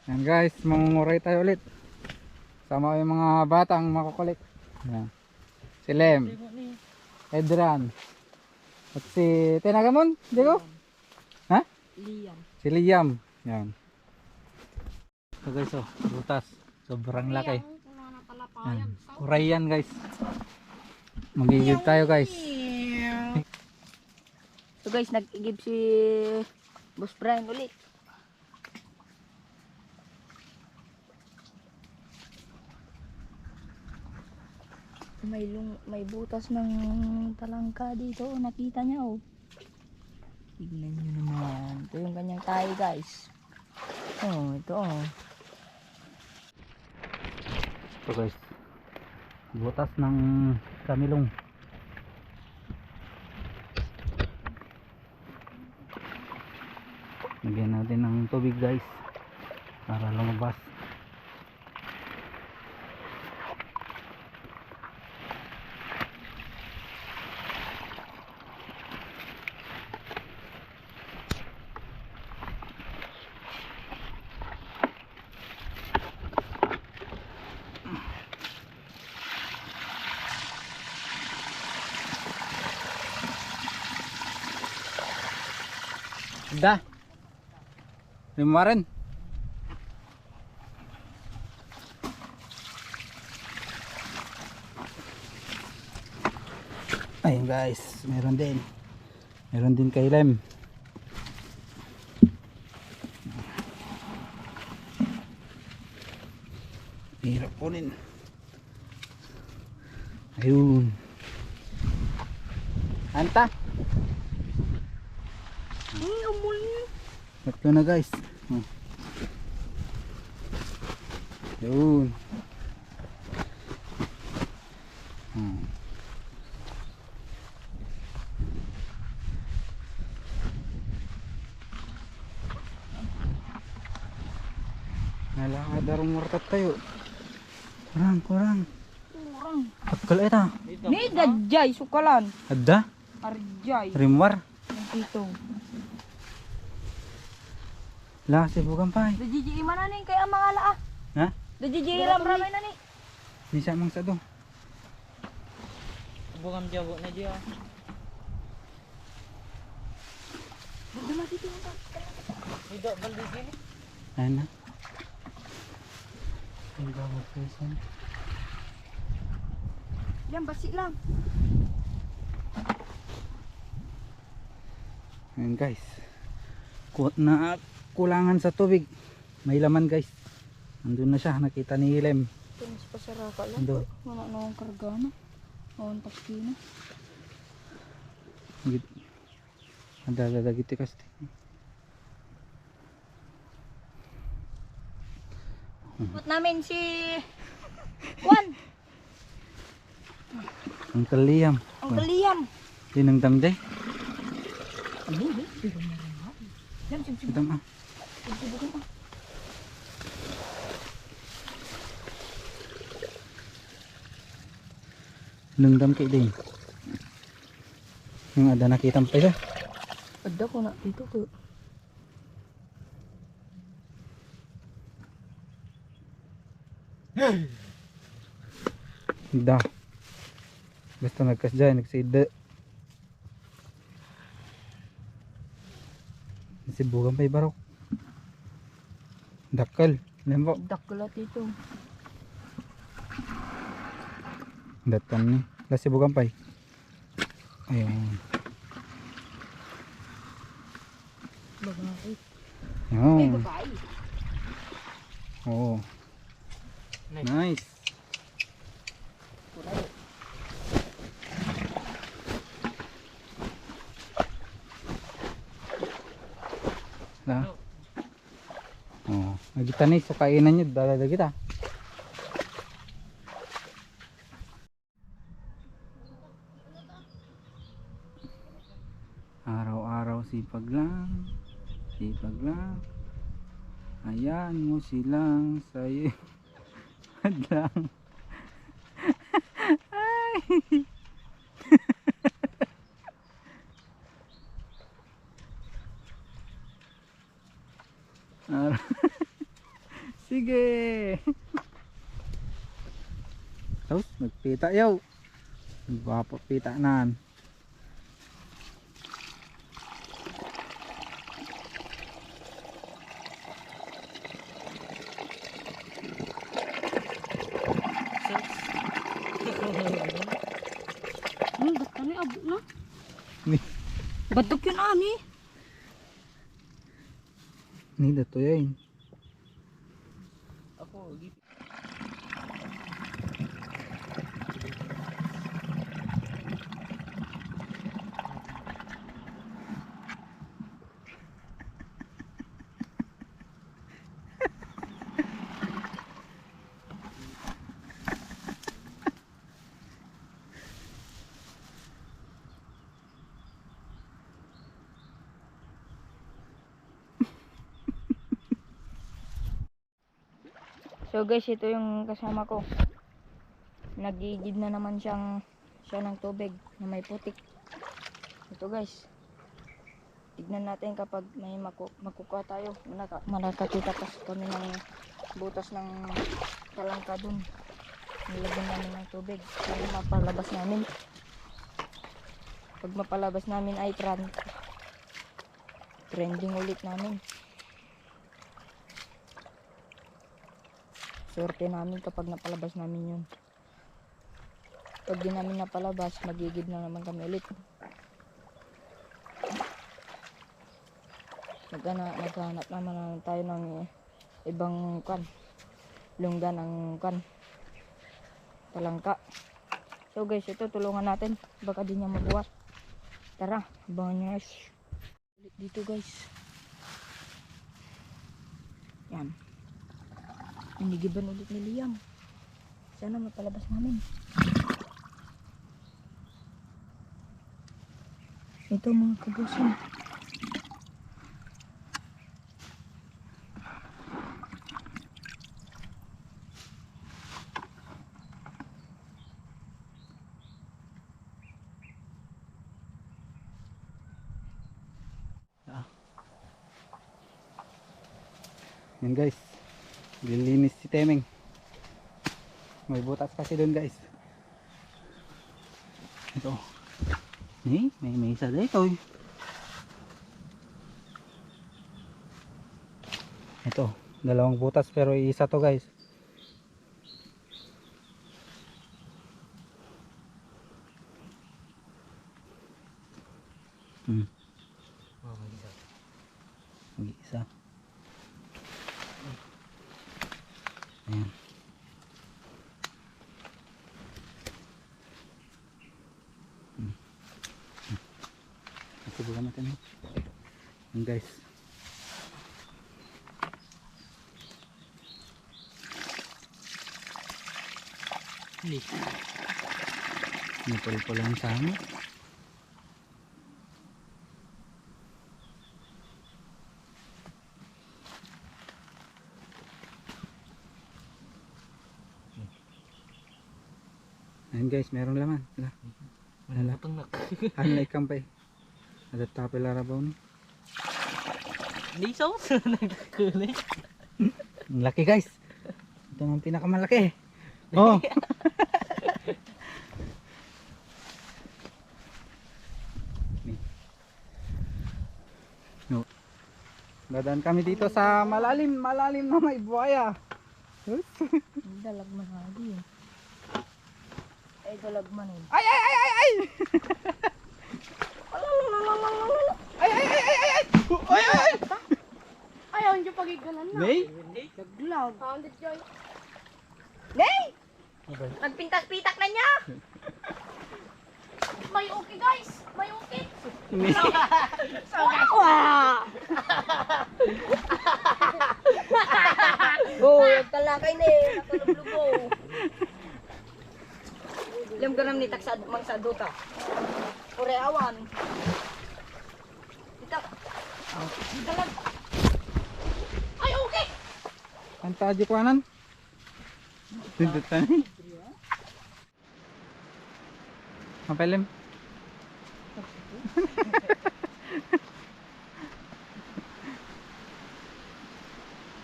Yan guys, mangunguray tayo ulit. Sama yung mga batang makukulit. Yan. Si Lem, Edran, at si Tinagamon, di ko? Ha? Liam. Si Liam. Yan. So guys, oh, butas. Sobrang laki. Yan. Kuray yan guys. Magigib tayo guys. So guys, nag-igib si Boss Brian ulit. May butas ng talangka dito. Nakita niya oh. Tignan nyo naman. Ito yung kanyang tayo guys. Oh, ito oh. So guys, butas ng kamilong. Lagyan natin ng tubig guys para lumabas. Da. Lima rin. Ayun guys, meron din. Meron din kay Lem. Hirap kunin. Ayun. Anta. Tatlo na guys. Yun. Nalakad darong martat tayo. Kurang. Pagkal ita. Ni dajay sukalan. Ada? Arjay. Rimwar. Dito. Lah si bukan pai. Dajiji mana nih kayak amang ala ah. Ha? Dajiji ramai na nih. Bisa mang sa do. Bukan jabo na dia. Dito dito. Tidak balik sini. Ana. Tinggal magpesan. Yan basi lang. Ayan guys. Na kulangan sa tubig. May laman guys. Nandun na siya. Nakita ni Lem. Tumis pa sa raka lang. Ando. Wala na akong karga na. Awang taksi na. Ada gitu kasi. Ikot namin si Juan. Ang Liam. Ang Liam. Dinang damday. Yan sib Ito ah. Lungdam kay din. Yung ada nakita pa isa. Ada ko na dito ko. Da. Basta nagkasjay nagsida. Sibugan pa ibarok. Dakal. Lembo. Daklat dito. Datan ni. Lasi bukan pa. Ayun. Babae. Ayun. Babae. Oh. Nice. Nah. Oh, kita nih suka inanya dada kita. Araw-araw sipag lang. Hayaan mo silang sa'yo. Hadlang. Ay. Sige. Tapos nagpita yaw. Gwapo pita nan. Ba't ka na abo na? Ni Batok yun ani. ni dato yain. Ako, So guys, ito yung kasama ko. Nagigid na naman siya ng tubig na may putik. Ito guys. Tignan natin kapag may makukuha tayo. Malakakita pa kami ng butas ng talangka dun. Nilagyan namin ng tubig para mapalabas namin. Pag mapalabas namin ay trending ulit namin. Swerte namin kapag napalabas namin yun. Pag di namin napalabas, magigib na naman kami ulit. Maghanap naman tayo ng ibang lungga ng talangka. So guys, ito tulungan natin. Baka di niya mabuhat. Tara, abangan nyo guys. Ulit dito guys. Yan. Inigiban ulit ni Liam. Sana mapalabas namin. Ito mga kabusin. Yan guys. Lilinis si Temeng. May butas kasi doon guys. Ito. May isa dito. Ito, dalawang butas pero isa to guys. Mag-isa. Ayan. Subukan natin. Ayan guys. Napul lang sa amin. Ayan guys, meron laman. Wala. Unlike kampay. Ada tapel larabaw ni. Hindi sa nagkakulay. Ang laki guys. Ito ang pinakamalaki. Oh. No. Dadaan kami dito sa malalim na may buhaya. Dalagman lagi eh. Ay, dalagman eh. Ay! Ay! Ayaw nyo pagiganan na. May? Naglag. Pounded joy. Nay! Nagpintas-pitak na niya! May okay guys. May okay. Wow! Oh, nagtalakay na eh. Natulog-lugo. Ilang ganam ni taksad mangsado ka. Ore awan. Itak. Dalag. Ay okay. Kanta aja kuanan. Tindutan. Mapelem.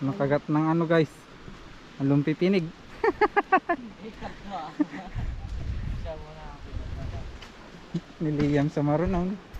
Nakagat ng ano guys. Ang lumpipinig. Ikat mo ah. Siya muna. Ni Liam sa marunong.